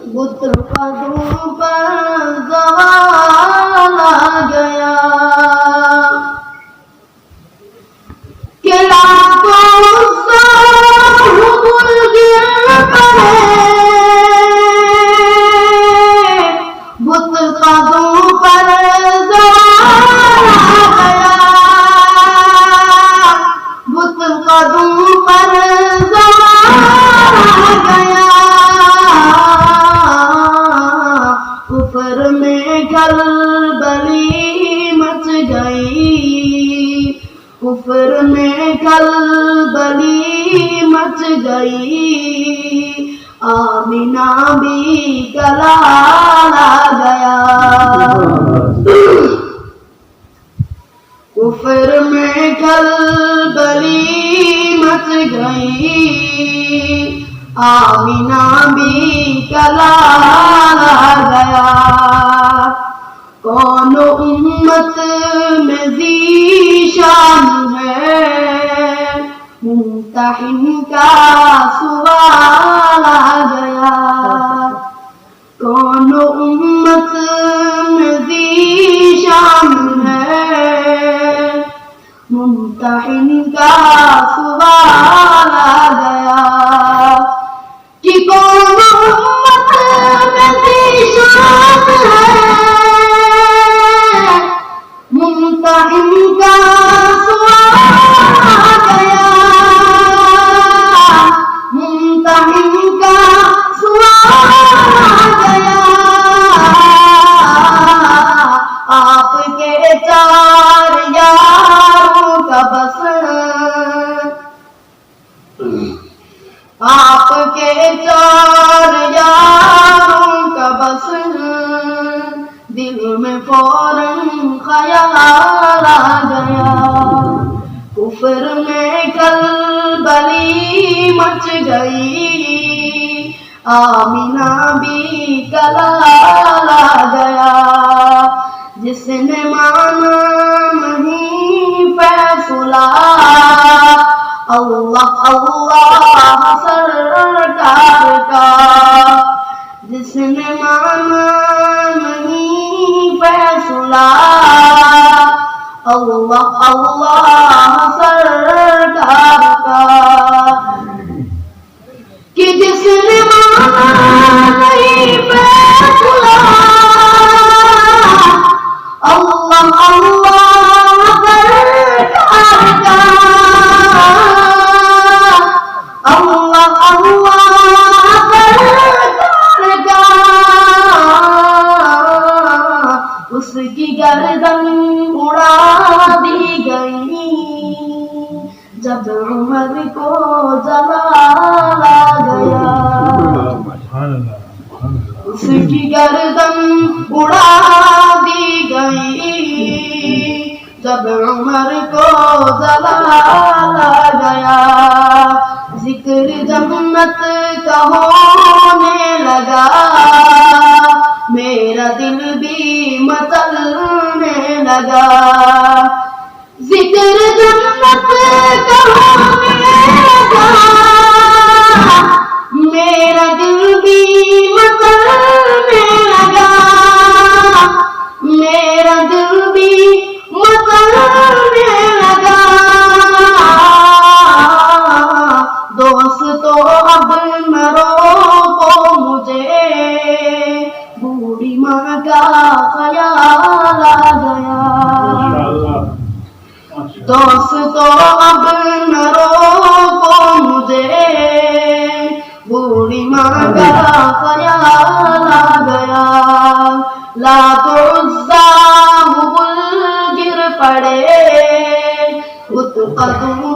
بت قدوں پر زوال آ گیا کہ لاکھوں گل گر پڑے بت قدوں پر زوال آ گیا بت قدوں پر زوال آ گیا کفر میں کھلبلی مچ گئی کفر میں کھلبلی مچ گئی آمینہ بھی کلال آ گیا کفر میں کھلبلی مچ گئی آمینہ بھی کلال آ گیا کون امت میں ذی شان ہے ممتحن کا سوال آ گیا کون امت میں ذی شان ہے ممتحن کا سوال آ گیا کہ کون امت میں ذی شان ہے ممتحن کا سوال آ گیا ممتحن کا سوال آ گیا آپ کے چار یاروں کا بس آپ کے چار یاروں کا بس دل میں فوراً خیال آ گیا کفر میں کھلبلی مچ گئی آمینہ بھی کلال آ گیا جس نے مانا نہیں فیصلہ اللہ اللہ سرکار کا جس نے مانا نہیں فیصلہ اللہ اللہ سرکار کا کہ جس نے مانا نہیں فیصلہ اللہ اللہ سرکار کا اللہ اللہ سرکار کا اس کی گردن اڑا دی گئی جب عمر کو جلال آ گیا اس کی گردن اڑا دی گئی جب عمر کو جلال آ گیا ذکر جنت کا ہونے لگا میرا دل بھی مچلنے لگا ذکر جنت کا ہونے لگا میرا دل بھی مچلنے لگا میرا دل بھی مچلنے لگا دوستو اب نہ روکو مجھے بوڑھی ماں کا خیال آ گیا دوستو اب نہ روکو مجھے بوڑھی ماں کا خیال آ گیا لات عزا گر پڑے بت قدوں